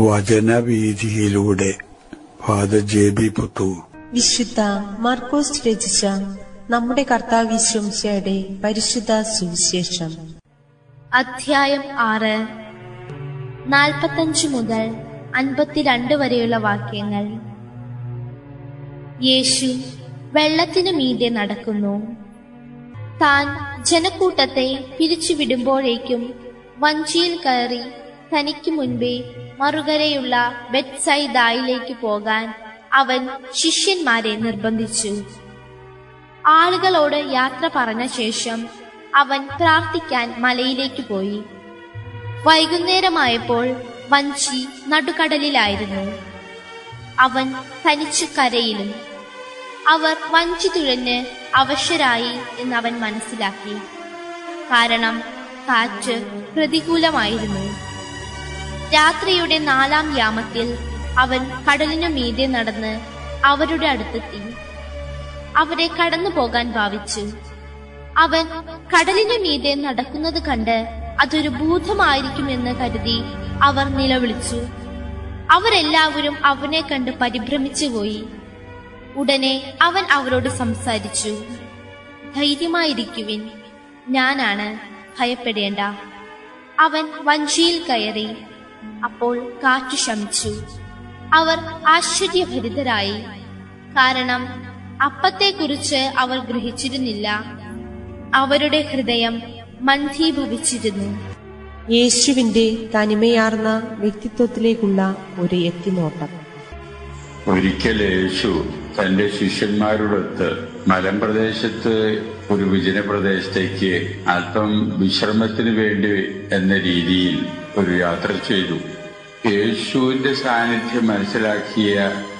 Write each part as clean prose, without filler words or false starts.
വചനവീഥിയിലൂടെ father ജെ.ബി. Puthur. വിശുദ്ധ മാർക്കോസ് രചിച്ച നമ്മുടെ കർത്താവ് ഈശോയുടെ പരിശുദ്ധ സുവിശേഷം. അധ്യായം 6, 45 മുതൽ 52 വരെയുള്ള വാക്യങ്ങൾ. യേശു വെള്ളത്തിനു മീതെ നടക്കുന്നു. താൻ ജനക്കൂട്ടത്തെ പിരിച്ചുവിടുമ്പോഴേക്കും വഞ്ചിയിൽ കയറി തനിക്ക് മുൻപേ മറുകരയുള്ള ബെത്സൈദായിലേക്ക് പോകാൻ അവൻ ശിഷ്യന്മാരെ നിർബന്ധിച്ചു. ആളുകളോട് യാത്ര പറഞ്ഞ ശേഷം അവൻ പ്രാർത്ഥിക്കാൻ മലയിലേക്ക് പോയി. വൈകുന്നേരമായപ്പോൾ വഞ്ചി നടുക്കടലിലായിരുന്നു. അവൻ തനിച്ചു കരയിലും. അവർ വഞ്ചി തുഴഞ്ഞ് അവശരായി എന്നവൻ മനസ്സിലാക്കി. കാരണം കാറ്റ് പ്രതികൂലമായിരുന്നു. രാത്രിയുടെ 4-ാം യാമത്തിൽ അവൻ കടലിനു മീതെ നടന്ന് അവരുടെ അടുത്തെത്തി. അവരെ കടന്നു പോകാൻ ഭാവിച്ചു. അവൻ കടലിനു മീതെ നടക്കുന്നത് കണ്ട് അതൊരു ഭൂതമായിരിക്കുമെന്ന് കരുതി അവർ നിലവിളിച്ചു. അവരെല്ലാവരും അവനെ കണ്ട് പരിഭ്രമിച്ചുപോയി. ഉടനെ അവൻ അവരോട് സംസാരിച്ചു. ധൈര്യമായിരിക്കുവിൻ, ഞാനാണ്, ഭയപ്പെടേണ്ട. അവൻ വഞ്ചിയിൽ കയറി. അപ്പോൾ കാറ്റ് ശമിച്ചു. അവർ ആശ്ചര്യഭരിതരായി. കാരണം അപ്പത്തെക്കുറിച്ച് അവർ ഗ്രഹിച്ചിരുന്നില്ല. അവരുടെ ഹൃദയം മന്ദീഭവിച്ചിരുന്നു. യേശുവിന്റെ തനിമയാർന്ന വ്യക്തിത്വത്തിലേക്കുള്ള ഒരു എത്തിനോട്ടം. ഒരിക്കൽ യേശു തന്റെ ശിഷ്യന്മാരോടൊത്ത് മലമ്പ്രദേശത്ത് ഒരു വിജനപ്രദേശത്തേക്ക് അല്പം വിശ്രമത്തിന് വേണ്ടി എന്ന രീതിയിൽ ഒരു യാത്ര ചെയ്തു. യേശുവിന്റെ സാന്നിധ്യം മനസ്സിലാക്കിയ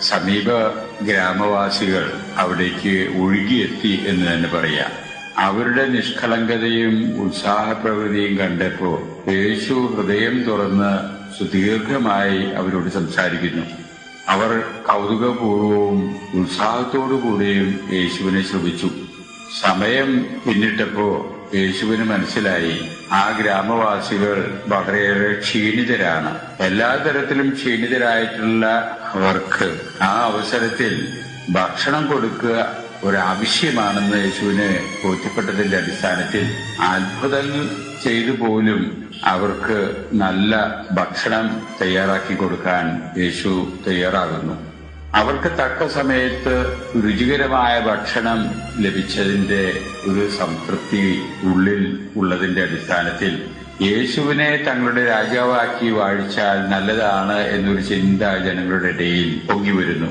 സമീപ ഗ്രാമവാസികൾ അവിടേക്ക് ഒഴുകിയെത്തി എന്ന് തന്നെ പറയാം. അവരുടെ നിഷ്കളങ്കതയും ഉത്സാഹപ്രകൃതിയും കണ്ടപ്പോൾ യേശു ഹൃദയം തുറന്ന് സുദീർഘമായി അവരോട് സംസാരിക്കുന്നു. അവർ കൗതുകപൂർവവും ഉത്സാഹത്തോടുകൂടിയും യേശുവിനെ ശ്രമിച്ചു. സമയം പിന്നിട്ടപ്പോ യേശുവിന് മനസ്സിലായി ആ ഗ്രാമവാസികൾ വളരെയേറെ ക്ഷീണിതരാണ്. എല്ലാ തരത്തിലും ക്ഷീണിതരായിട്ടുള്ള അവർക്ക് ആ അവസരത്തിൽ ഭക്ഷണം കൊടുക്കുക ഒരാവശ്യമാണെന്ന് യേശുവിന് ബോധ്യപ്പെട്ടതിന്റെ അടിസ്ഥാനത്തിൽ അത്ഭുതങ്ങൾ ചെയ്തു പോലും അവർക്ക് നല്ല ഭക്ഷണം തയ്യാറാക്കി കൊടുക്കാൻ യേശു തയ്യാറാകുന്നു. അവർക്ക് തക്ക സമയത്ത് രുചികരമായ ഭക്ഷണം ലഭിച്ചതിന്റെ ഒരു സംതൃപ്തി ഉള്ളിൽ ഉള്ളതിന്റെ അടിസ്ഥാനത്തിൽ യേശുവിനെ തങ്ങളുടെ രാജാവാക്കി വാഴിച്ചാൽ നല്ലതാണ് എന്നൊരു ചിന്ത ജനങ്ങളുടെ ഇടയിൽ പൊങ്ങിവരുന്നു.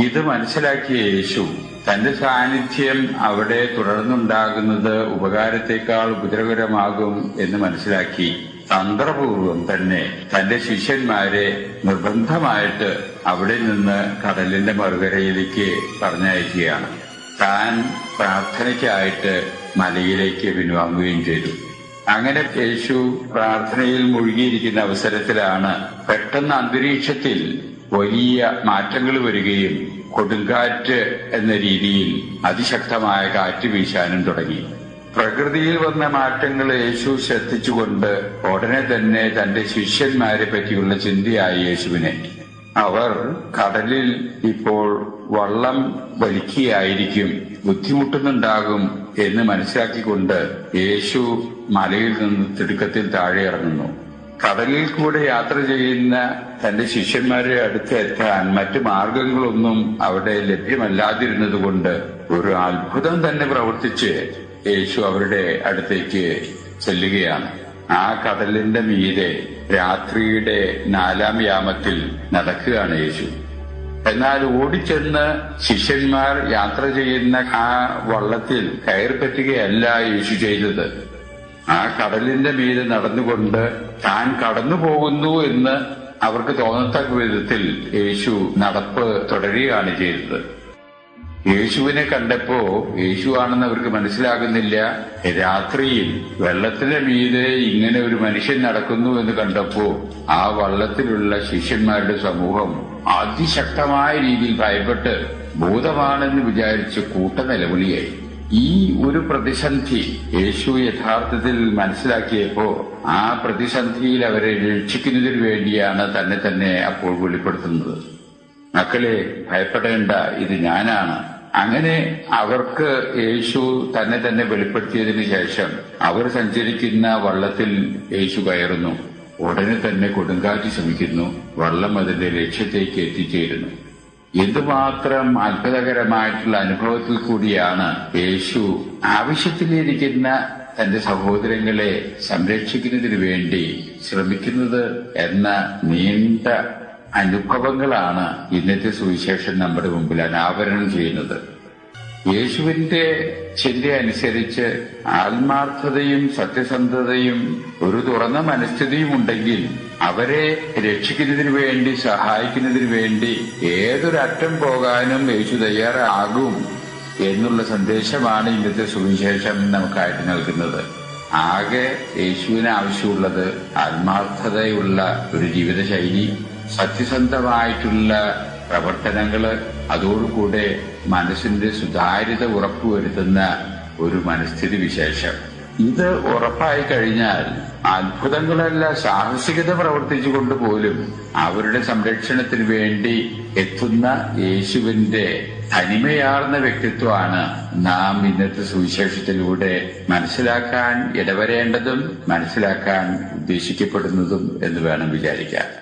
ഇത് മനസ്സിലാക്കിയ യേശു തന്റെ സാന്നിധ്യം അവിടെ തുടർന്നുണ്ടാകുന്നത് ഉപകാരത്തെക്കാൾ ഉപദ്രവകരമാകും എന്ന് മനസ്സിലാക്കി തന്ത്രപൂർവം തന്നെ തന്റെ ശിഷ്യന്മാരെ നിർബന്ധമായിട്ട് അവിടെ നിന്ന് കടലിന്റെ മറുകരയിലേക്ക് പറഞ്ഞയക്കുകയാണ്. താൻ പ്രാർത്ഥനയ്ക്കായിട്ട് മലയിലേക്ക് പിൻവാങ്ങുകയും ചെയ്തു. അങ്ങനെ യേശു പ്രാർത്ഥനയിൽ മുഴുകിയിരിക്കുന്ന അവസരത്തിലാണ് പെട്ടെന്ന് അന്തരീക്ഷത്തിൽ വലിയ മാറ്റങ്ങൾ വരികയും കൊടുങ്കാറ്റ് എന്ന രീതിയിൽ അതിശക്തമായ കാറ്റ് വീശാനും തുടങ്ങി. പ്രകൃതിയിൽ വന്ന മാറ്റങ്ങൾ യേശു ശ്രദ്ധിച്ചുകൊണ്ട് ഉടനെ തന്നെ തന്റെ ശിഷ്യന്മാരെ പറ്റിയുള്ള ചിന്തയായി യേശുവിനെ. അവർ കടലിൽ ഇപ്പോൾ വള്ളം വലിക്കുകയായിരിക്കും, ബുദ്ധിമുട്ടുന്നുണ്ടാകും എന്ന് മനസ്സിലാക്കിക്കൊണ്ട് യേശു മലയിൽ നിന്ന് തിടുക്കത്തിൽ താഴെ ഇറങ്ങുന്നു. കടലിൽ കൂടെ യാത്ര ചെയ്യുന്ന തന്റെ ശിഷ്യന്മാരെ അടുത്ത് എത്താൻ മറ്റു മാർഗങ്ങളൊന്നും അവിടെ ലഭ്യമല്ലാതിരുന്നതുകൊണ്ട് ഒരു അത്ഭുതം തന്നെ പ്രവർത്തിച്ച് യേശു അവരുടെ അടുത്തേക്ക് ചെല്ലുകയാണ്. ആ കടലിന്റെ മീതെ രാത്രിയുടെ 4-ാം യാമത്തിൽ നടക്കുകയാണ് യേശു. എന്നാൽ ഓടിച്ചെന്ന് ശിഷ്യന്മാർ യാത്ര ചെയ്യുന്ന ആ വള്ളത്തിൽ കയറി പറ്റുകയല്ല യേശു ചെയ്തത്. ആ കടലിന്റെ മീതെ നടന്നുകൊണ്ട് താൻ കടന്നു പോകുന്നു എന്ന് അവർക്ക് തോന്നത്തക്ക വിധത്തിൽ യേശു നടപ്പ് തുടരുകയാണ് ചെയ്തത്. യേശുവിനെ കണ്ടപ്പോ യേശുവാണെന്ന് അവർക്ക് മനസ്സിലാകുന്നില്ല. രാത്രിയിൽ വെള്ളത്തിന്റെ മീതെ ഇങ്ങനെ ഒരു മനുഷ്യൻ നടക്കുന്നു എന്ന് കണ്ടപ്പോ ആ വള്ളത്തിലുള്ള ശിഷ്യന്മാരുടെ സമൂഹം അതിശക്തമായ രീതിയിൽ ഭയപ്പെട്ട് ഭൂതമാണെന്ന് വിചാരിച്ച് കൂട്ടനിലവിളിയായി. ഈ ഒരു പ്രതിസന്ധി യേശു യഥാർത്ഥത്തിൽ മനസ്സിലാക്കിയപ്പോ ആ പ്രതിസന്ധിയിൽ അവരെ രക്ഷിക്കുന്നതിന് വേണ്ടിയാണ് തന്നെ തന്നെ അപ്പോൾ വെളിപ്പെടുത്തുന്നത്. മക്കളെ, ഭയപ്പെടേണ്ട, ഇത് ഞാനാണ്. അങ്ങനെ അവർക്ക് യേശു തന്നെ തന്നെ വെളിപ്പെടുത്തിയതിനു ശേഷം അവർ സഞ്ചരിക്കുന്ന വള്ളത്തിൽ യേശു കയറുന്നു. ഉടനെ തന്നെ കൊടുങ്കാറ്റ് ശമിക്കുന്നു. വള്ളം അതിന്റെ ലക്ഷ്യത്തേക്ക് എത്തിച്ചേരുന്നു. എന്തുമാത്രം അത്ഭുതകരമായിട്ടുള്ള അനുഭവത്തിൽ കൂടിയാണ് യേശു ആവശ്യത്തിലിരിക്കുന്ന തന്റെ സഹോദരങ്ങളെ സംരക്ഷിക്കുന്നതിന് വേണ്ടി ശ്രമിക്കുന്നത് എന്ന നീണ്ട അനുഭവങ്ങളാണ് ഇന്നത്തെ സുവിശേഷം നമ്മുടെ മുമ്പിൽ അനാവരണം ചെയ്യുന്നത്. യേശുവിന്റെ ചിന്ത അനുസരിച്ച് ആത്മാർത്ഥതയും സത്യസന്ധതയും ഒരു തുറന്ന മനസ്ഥിതിയും ഉണ്ടെങ്കിൽ അവരെ രക്ഷിക്കുന്നതിന് വേണ്ടി, സഹായിക്കുന്നതിന് വേണ്ടി ഏതൊരറ്റം പോകാനും യേശു തയ്യാറാകും എന്നുള്ള സന്ദേശമാണ് ഇന്നത്തെ സുവിശേഷം നമുക്കായിട്ട് നൽകുന്നത്. ആകെ യേശുവിന് ആവശ്യമുള്ളത് ആത്മാർത്ഥതയുള്ള ഒരു ജീവിതശൈലി, സത്യസന്ധമായിട്ടുള്ള പ്രവർത്തനങ്ങള്, അതോടുകൂടെ മനസ്സിന്റെ സുതാര്യത ഉറപ്പുവരുത്തുന്ന ഒരു മനസ്ഥിതി വിശേഷം. ഇത് ഉറപ്പായി കഴിഞ്ഞാൽ അത്ഭുതങ്ങളല്ല, സാഹസികത പ്രവർത്തിച്ചുകൊണ്ട് പോലും അവരുടെ സംരക്ഷണത്തിന് വേണ്ടി എത്തുന്ന യേശുവിന്റെ തനിമയാർന്ന വ്യക്തിത്വമാണ് നാം ഇന്നത്തെ സുവിശേഷത്തിലൂടെ മനസ്സിലാക്കാൻ ഇടവരേണ്ടതും മനസ്സിലാക്കാൻ ഉദ്ദേശിക്കപ്പെടുന്നതും എന്ന് വേണം വിചാരിക്കാൻ.